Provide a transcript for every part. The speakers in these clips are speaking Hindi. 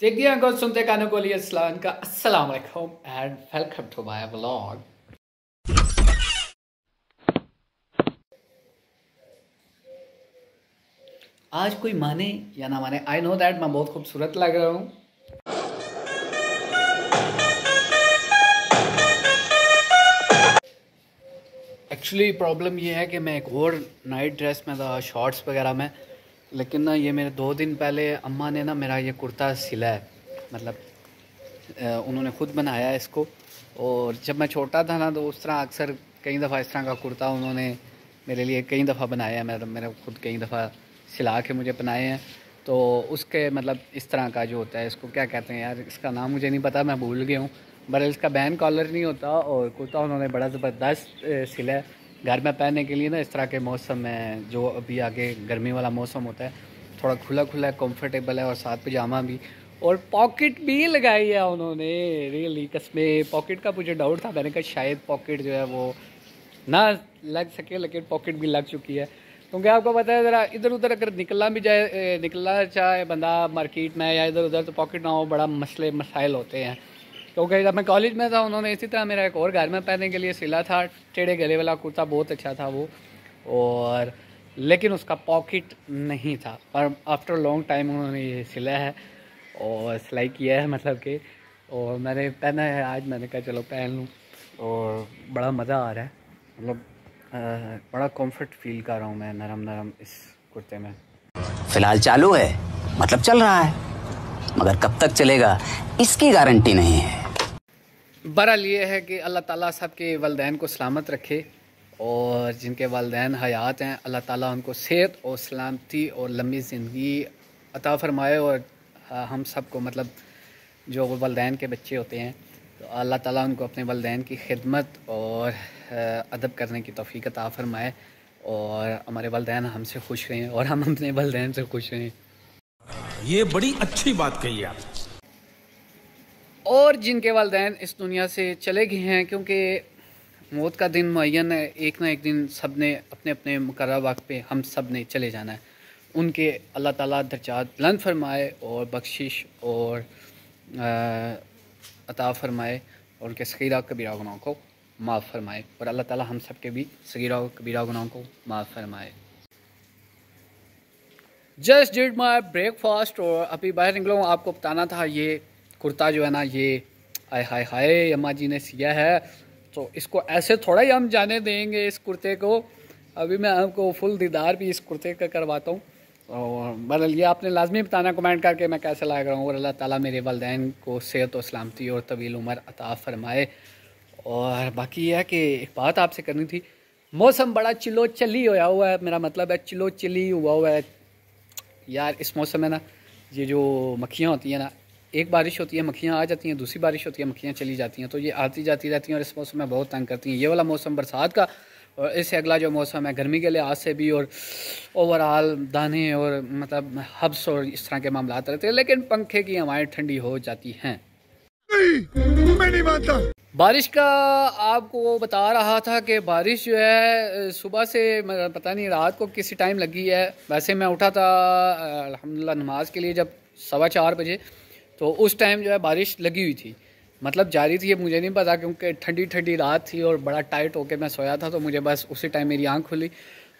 देखिए अंको सुनते कानों को लिए अस्सलाम का अस्सलाम वालेकुम and welcome to my vlog. आज कोई माने या ना माने, आई नो दैट मैं बहुत खूबसूरत लग रहा हूँ। एक्चुअली प्रॉब्लम ये है कि मैं एक और नाइट ड्रेस में था, शॉर्ट्स वगैरह में, लेकिन ना ये मेरे 2 दिन पहले अम्मा ने ना मेरा ये कुर्ता सिला है, मतलब उन्होंने ख़ुद बनाया है इसको। और जब मैं छोटा था ना तो उस तरह अक्सर कई दफ़ा इस तरह का कुर्ता उन्होंने मेरे लिए कई दफ़ा बनाया है, मेरे ख़ुद कई दफ़ा सिला के मुझे बनाए हैं। तो उसके मतलब इस तरह का जो होता है, इसको क्या कहते हैं यार, इसका नाम मुझे नहीं पता, मैं भूल गया हूँ। बहरहाल इसका बैन कॉलर नहीं होता और कुर्ता उन्होंने बड़ा ज़बरदस्त सिला है घर में पहनने के लिए ना। इस तरह के मौसम में, जो अभी आगे गर्मी वाला मौसम होता है, थोड़ा खुला खुला है, कम्फर्टेबल है, और साथ पजामा भी, और पॉकेट भी लगाई है उन्होंने। रियली कसमें पॉकेट का मुझे डाउट था, मैंने कहा शायद पॉकेट जो है वो ना लग सके, लेकिन पॉकेट भी लग चुकी है। क्योंकि आपको पता है ज़रा इधर उधर अगर निकलना चाहे बंदा मार्केट में या इधर उधर, तो पॉकेट ना हो बड़ा मसाइल होते हैं। क्योंकि जब मैं कॉलेज में था उन्होंने इसी तरह मेरा एक और घर में पहनने के लिए सिला था, टेढ़े गले वाला कुर्ता, बहुत अच्छा था वो, और लेकिन उसका पॉकेट नहीं था। पर आफ्टर लॉन्ग टाइम उन्होंने ये सिला है और सिलाई किया है, मतलब कि, और मैंने पहना है आज। मैंने कहा चलो पहन लूँ, और बड़ा मज़ा आ रहा है, मतलब बड़ा कंफर्ट फील कर रहा हूँ मैं, नरम नरम इस कुर्ते में। फिलहाल चालू है, मतलब चल रहा है, मगर कब तक चलेगा इसकी गारंटी नहीं है। बहरहाल ये है कि अल्लाह ताला सबके वालिदैन को सलामत रखे, और जिनके वालिदैन हयात हैं अल्लाह ताला उनको सेहत और सलामती और लंबी ज़िंदगी अता फ़रमाए। और हम सब को, मतलब जो वालिदैन के बच्चे होते हैं, तो अल्लाह ताला उनको अपने वालिदैन की खिदमत और अदब करने की तौफ़ीक अता फ़रमाए, और हमारे वालिदैन हमसे खुश रहें और हम अपने वालिदैन से खुश रहें। ये बड़ी अच्छी बात कही आप। और जिनके वालिदैन इस दुनिया से चले गए हैं, क्योंकि मौत का दिन मुअय्यन है, एक ना एक दिन सब ने अपने अपने मुकर्रर वक्त पे हम सब ने चले जाना है। उनके अल्लाह ताला दर्जात बुलंद फरमाए और बख्शिश और अता फ़रमाए, और उनके सगीरा कबीरा गुनाहों को माफ़ फरमाए, और अल्लाह ताला हम सब के भी सगीरा और कबीरा गुनाहों को माफ़ फरमाए। जस्ट डिड माई ब्रेकफास्ट, और अभी बाहर निकला हूँ। आपको बताना था, ये कुर्ता जो है ना, ये आय हाय हाय अम्मा जी ने सिया है, तो इसको ऐसे थोड़ा ही हम जाने देंगे इस कुर्ते को। अभी मैं आपको फुल दीदार भी इस कुर्ते का करवाता हूँ, और बहरहाल ये आपने लाजमी बताना कमेंट करके मैं कैसे लग रहा हूँ। और अल्लाह ताला मेरे वालिदैन को सेहत और सलामती और तवील उम्र अता फ़रमाए। और बाकी यह है कि एक बात आपसे करनी थी, मौसम बड़ा चिलो चली होया हुआ है, मेरा मतलब है चिलो चिली हुआ है यार। इस मौसम में ना, ये जो मक्खियाँ होती हैं ना, एक बारिश होती है मक्खियाँ आ जाती हैं, दूसरी बारिश होती है मक्खियाँ चली जाती हैं, तो ये आती जाती रहती हैं और इस मौसम में बहुत तंग करती हैं। ये वाला मौसम बरसात का, और इससे अगला जो मौसम है गर्मी के लिहाज से भी, और ओवरऑल दाने और मतलब हब्स और इस तरह के मामला रहते हैं, लेकिन पंखे की हवाएं ठंडी हो जाती हैं। मैं नहीं मानता। बारिश का आपको बता रहा था कि बारिश जो है सुबह से, पता नहीं रात को किसी टाइम लगी है। वैसे मैं उठा था अल्हम्दुलिल्लाह नमाज के लिए जब 4:15 बजे, तो उस टाइम जो है बारिश लगी हुई थी, मतलब जारी थी। मुझे नहीं पता, क्योंकि ठंडी ठंडी रात थी और बड़ा टाइट होकर मैं सोया था, तो मुझे बस उसी टाइम मेरी आँख खुली,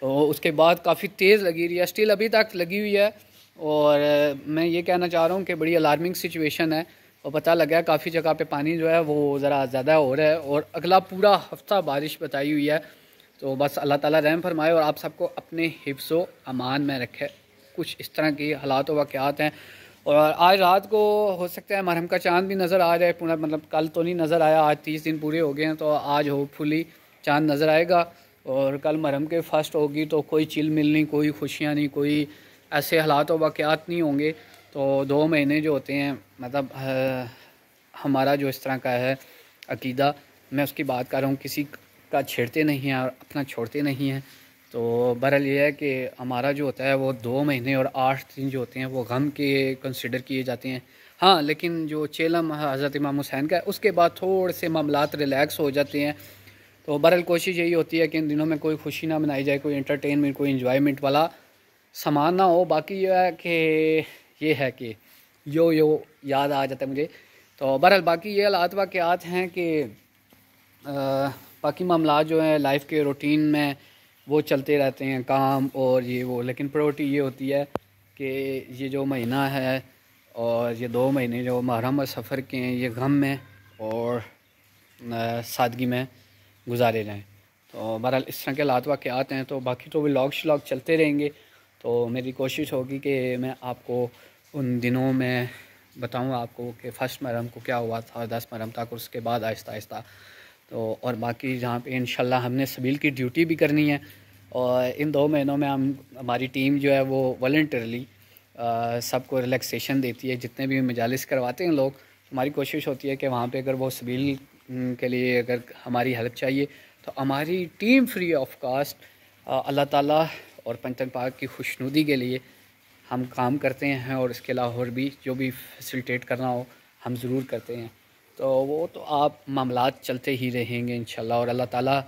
और उसके बाद काफ़ी तेज़ लगी रही है, स्टिल अभी तक लगी हुई है। और मैं ये कहना चाह रहा हूँ कि बड़ी अलार्मिंग सिचुएशन है, और पता लगा है काफ़ी जगह पे पानी जो है वो ज़रा ज़्यादा हो रहा है, और अगला पूरा हफ्ता बारिश बताई हुई है। तो बस अल्लाह ताला रहम फरमाए और आप सबको अपने हिफ्ज़ो अमान में रखे। कुछ इस तरह की हालात व वाक़यात हैं। और आज रात को हो सकता है महरम का चाँद भी नज़र आ जाए पूरा, मतलब कल तो नहीं नज़र आया, आज 30 दिन पूरे हो गए हैं, तो आज होपफुली चाँद नज़र आएगा। और कल महरम के फर्स्ट होगी, तो कोई चिल मिल नहीं, कोई खुशियाँ नहीं, कोई ऐसे हालात व वाक़यात नहीं होंगे। तो 2 महीने जो होते हैं, मतलब हमारा जो इस तरह का है अकीदा, मैं उसकी बात कर रहा हूँ, किसी का छेड़ते नहीं हैं और अपना छोड़ते नहीं हैं। तो बहरहाल ये है कि हमारा जो होता है वो 2 महीने और 8 दिन जो होते हैं वो गम के कंसिडर किए जाते हैं। हाँ, लेकिन जो चेलम हज़रत इमाम हुसैन का है, उसके बाद थोड़े से मामलात रिलैक्स हो जाते हैं। तो बहरहाल कोशिश यही होती है कि इन दिनों में कोई खुशी ना मनाई जाए, कोई एंटरटेनमेंट, कोई इन्जॉयमेंट वाला सामान ना हो। बाकी यह है कि यो याद आ जाता है मुझे। तो बहरहाल बाकी ये हालात वाक़यात हैं कि बाकी मामला जो हैं लाइफ के रूटीन में वो चलते रहते हैं, काम और ये वो, लेकिन प्रायोरिटी ये होती है कि ये जो महीना है और ये 2 महीने जो मुहर्रम और सफ़र के हैं ये गम में और सादगी में गुजारे जाएं। तो बहरहाल इस तरह के हालात वाक़यात हैं। तो बाकी तो व्लॉग श्लॉग चलते रहेंगे। तो मेरी कोशिश होगी कि मैं आपको उन दिनों में बताऊं आपको कि फ़र्स्ट मुहर्रम को क्या हुआ था, 10 मुहर्रम तक, और उसके बाद आहिस्ता आहिस्ता। तो और बाकी जहाँ पे इंशाल्लाह हमने सबील की ड्यूटी भी करनी है और इन 2 महीनों में हमारी टीम जो है वो वॉलंटरली सबको रिलैक्सेशन देती है। जितने भी मजालिस करवाते हैं लोग, हमारी कोशिश होती है कि वहाँ पे अगर वो सबील के लिए अगर हमारी हेल्प चाहिए तो हमारी टीम फ्री ऑफ कास्ट अल्लाह ताला और पंचतन पाक की खुशनुदी के लिए हम काम करते हैं। और इसके अलावा और भी जो भी फैसिलिटेट करना हो हम ज़रूर करते हैं। तो वो तो आप मामलात चलते ही रहेंगे इंशाल्लाह। और अल्लाह ताला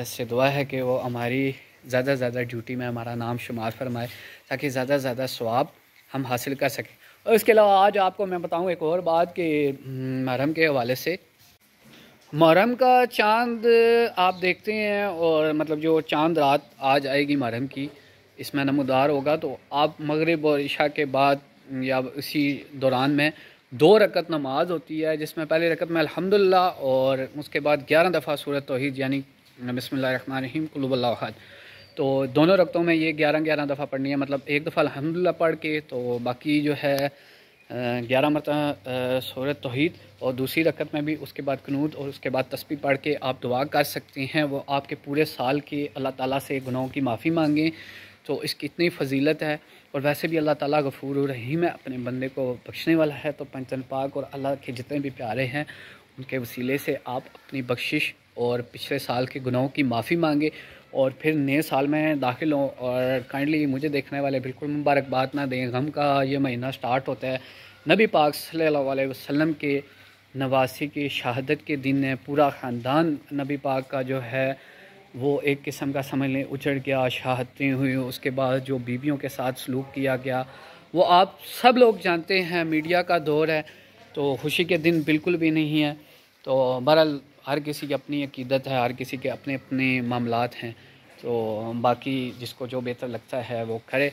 से दुआ है कि वो हमारी ज़्यादा से ज़्यादा ड्यूटी में हमारा नाम शुमार फरमाए ताकि ज़्यादा से ज़्यादा सवाब हम हासिल कर सकें। और इसके अलावा आज आपको मैं बताऊं एक और बात कि मुहर्रम के हवाले से, मुहर्रम का चाँद आप देखते हैं और मतलब जो चाँद रात आज आएगी मुहर्रम की, इसमें नमूदार होगा। तो आप मगरिब और इशा के बाद या इसी दौरान में 2 रकत नमाज होती है, जिसमें पहली रकत में अल्हम्दुलिल्लाह और उसके बाद 11 दफ़ा सूरत तौहीद यानी बिस्मिल्लाहिर्रहमानिर्रहीम कुल हुवल्लाहु अहद। तो दोनों रकतों में ये 11 दफ़ा पढ़नी है। मतलब एक दफ़ा अल्हम्दुलिल्लाह पढ़ के तो बाकी जो है 11 मरतबा सूरत तौहीद, और दूसरी रकत में भी उसके बाद कुनूत और उसके बाद तस्बीह पढ़ के आप दुआ कर सकते हैं। वो आपके पूरे साल के अल्लाह ताला से गुनाहों की माफ़ी मांगें। तो इसकी इतनी फ़जीलत है। और वैसे भी अल्लाह ताला गफ़ूर रहीम है, अपने बंदे को बख्शने वाला है। तो पंचतन पाक और अल्लाह के जितने भी प्यारे हैं उनके वसीले से आप अपनी बख्शिश और पिछले साल के गुनाहों की माफ़ी मांगे और फिर नए साल में दाखिल हों। और काइंडली मुझे देखने वाले बिल्कुल मुबारकबाद ना दें। गम का ये महीना स्टार्ट होता है, नबी पाक सल्लल्लाहु अलैहि वसल्लम के नवासी की शहादत के दिन है। पूरा ख़ानदान नबी पाक का जो है वो एक किस्म का समझ लें उजड़ गया, शहादतें हुई। उसके बाद जो बीवियों के साथ सलूक किया गया वो आप सब लोग जानते हैं। मीडिया का दौर है तो खुशी के दिन बिल्कुल भी नहीं है। तो बहरहाल हर किसी की अपनी अकीदत है, हर किसी के अपने अपने मामलात हैं। तो बाकी जिसको जो बेहतर लगता है वो करे।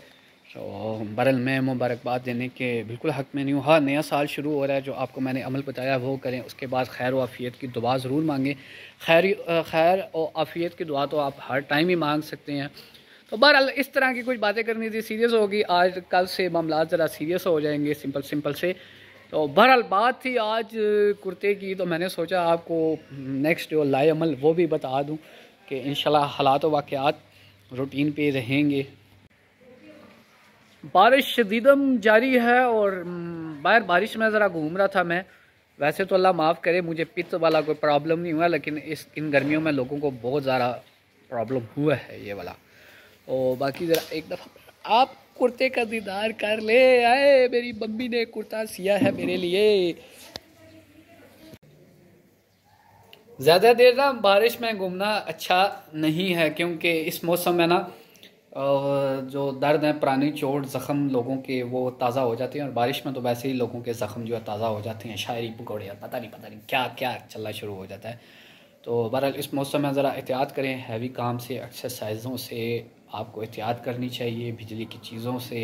तो बहरहाल मैं मुबारकबाद देने के बिल्कुल हक़ में नहीं हूँ। हाँ, नया साल शुरू हो रहा है, जो आपको मैंने अमल बताया वो करें। उसके बाद खैर व आफ़ियत की दुआ ज़रूर मांगें। खैर और आफ़ियत की दुआ तो आप हर टाइम ही मांग सकते हैं। तो बहरहाल इस तरह की कुछ बातें करनी थी, सीरियस होगी। आज कल से मामला ज़रा सीरियस हो जाएंगे सिंपल से। तो बहरहाल बात थी आज कुर्ते की, तो मैंने सोचा आपको नेक्स्ट जो लाए अमल वो भी बता दूं कि इंशाल्लाह हालात व वाक़यात रूटीन पे रहेंगे। बारिश शदीदम जारी है और बाहर बारिश में ज़रा घूम रहा था मैं। वैसे तो अल्लाह माफ़ करे मुझे पित्त वाला कोई प्रॉब्लम नहीं हुआ, लेकिन इन गर्मियों में लोगों को बहुत ज़्यादा प्रॉब्लम हुआ है ये वाला। और बाकी ज़रा एक दफ़ा आप कुर्ते का दीदार कर ले आए। मेरी मम्मी ने कुर्ता सिया है मेरे लिए। ज़्यादा देर ना बारिश में घूमना अच्छा नहीं है, क्योंकि इस मौसम में ना जो दर्द है, पुरानी चोट ज़ख़म लोगों के वो ताज़ा हो जाते हैं। और बारिश में तो वैसे ही लोगों के ज़ख़म जो है ताज़ा हो जाते हैं। शायरी पकौड़े पता नहीं क्या क्या चलना शुरू हो जाता है। तो बहरहाल इस मौसम में ज़रा एहतियात करें। हैवी काम से, एक्सरसाइज़ों से आपको एहतियात करनी चाहिए, बिजली की चीज़ों से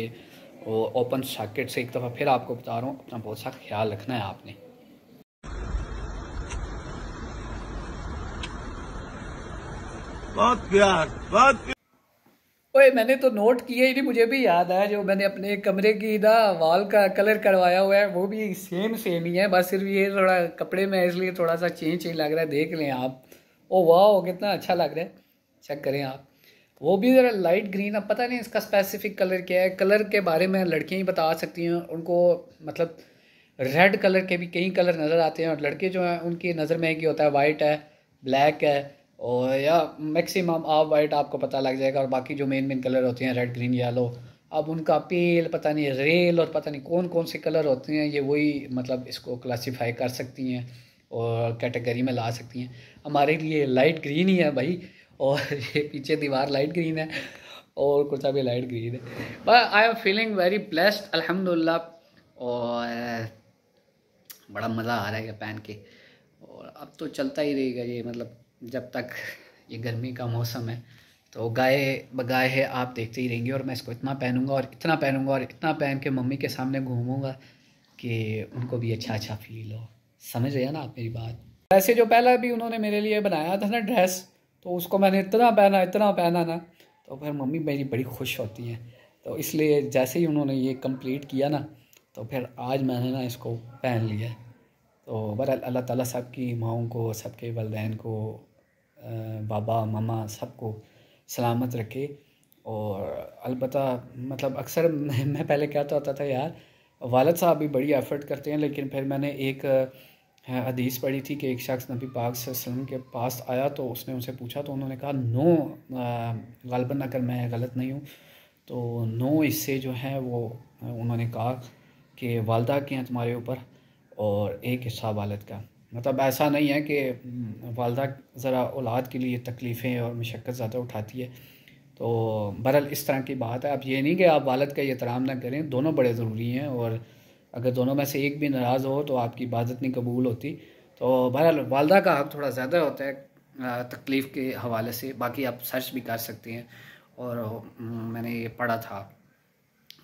और ओपन सॉकेट से। एक दफ़ा फिर आपको बता रहा हूँ, अपना बहुत सा ख्याल रखना है आपने। बहुत प्यार। ओए मैंने तो नोट किया ही नहीं, मुझे भी याद आया जो मैंने अपने कमरे की ना वॉल का कलर करवाया हुआ है वो भी सेम ही है। बस सिर्फ ये थोड़ा कपड़े में इसलिए थोड़ा सा चेंज लग रहा है। देख लें आप। ओ वाह, कितना अच्छा लग रहा है, चेक करें आप। वो भी ज़रा लाइट ग्रीन। अब पता नहीं इसका स्पेसिफिक कलर क्या है। कलर के बारे में लड़कियाँ ही बता सकती हैं, उनको मतलब रेड कलर के भी कई कलर नज़र आते हैं और लड़के जो हैं उनकी नज़र में एक ही होता है, वाइट है, ब्लैक है और या मैक्सिमम ऑफ वाइट आपको पता लग जाएगा। और बाकी जो मेन कलर होते हैं रेड, ग्रीन, येलो, अब उनका पेल पता नहीं रेल और पता नहीं कौन कौन से कलर होते हैं, ये वही मतलब इसको क्लासीफाई कर सकती हैं और कैटेगरी में ला सकती हैं। हमारे लिए लाइट ग्रीन ही है भाई, और ये पीछे दीवार लाइट ग्रीन है और कुर्ता भी लाइट ग्रीन है। But I am feeling very blessed अल्हम्दुलिल्लाह। और बड़ा मज़ा आ रहा है पहन के। और अब तो चलता ही रहेगा ये, मतलब जब तक ये गर्मी का मौसम है। तो गाय बगाए है आप देखते ही रहेंगे। और मैं इसको इतना पहनूंगा और इतना पहनूंगा और इतना पहन के मम्मी के सामने घूमूंगा कि उनको भी अच्छा अच्छा फील हो। समझ रहे हैं ना आप मेरी बात। वैसे जो पहला भी उन्होंने मेरे लिए बनाया था ना ड्रेस, तो उसको मैंने इतना पहना ना, तो फिर मम्मी मेरी बड़ी खुश होती हैं। तो इसलिए जैसे ही उन्होंने ये कंप्लीट किया ना, तो फिर आज मैंने ना इसको पहन लिया। तो बहरहाल अल्लाह ताला सबकी माओं को, सबके वालिदैन को, बाबा मामा सबको सलामत रखे। और अलबत्ता मतलब अक्सर मैं पहले कहता होता था यार वालिद साहब भी बड़ी एफ़र्ट करते हैं, लेकिन फिर मैंने एक हदीस पढ़ी थी कि एक शख्स नबी पाक सल्लल्लाहु अलैहि वसल्लम के पास आया, तो उसने उनसे पूछा, तो उन्होंने कहा नो, ग़ालिबन अगर मैं गलत नहीं हूँ तो नो इससे जो है वो उन्होंने कहा कि वालदा के हैं तुम्हारे ऊपर और एक हिस्सा वालिद का। मतलब ऐसा नहीं है कि वालदा ज़रा औलाद के लिए तकलीफ़ें और मशक्क़त ज़्यादा उठाती है। तो बहरहाल इस तरह की बात है। अब ये नहीं कि आप वालिद का एहतराम ना करें, दोनों बड़े ज़रूरी हैं। और अगर दोनों में से एक भी नाराज़ हो तो आपकी इबादत नहीं कबूल होती। तो बहरहाल वालदा का हक़ थोड़ा ज़्यादा होता है तकलीफ़ के हवाले से। बाकी आप सर्च भी कर सकते हैं और मैंने ये पढ़ा था।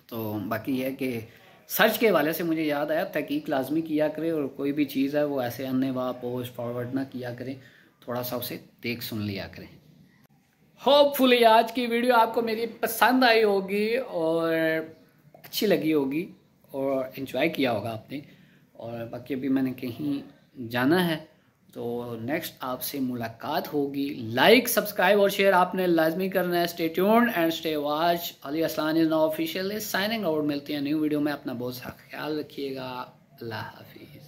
तो बाकी ये है कि सर्च के हवाले से मुझे याद आया, तहकीक लाजमी किया करें और कोई भी चीज़ है वो ऐसे अन्नेवाह पोस्ट फॉरवर्ड ना किया करें, थोड़ा सा उसे देख सुन लिया करें। होपफुली आज की वीडियो आपको मेरी पसंद आई होगी और अच्छी लगी होगी और एंजॉय किया होगा आपने। और बाकी अभी मैंने कहीं जाना है, तो नेक्स्ट आपसे मुलाकात होगी। लाइक सब्सक्राइब और शेयर आपने लाजमी करना है। Stay tuned and stay watch. Ali Aslan is now official signing out. मिलते हैं न्यू वीडियो में। अपना बहुत सा ख्याल रखिएगा। अल्लाह हाफिज़।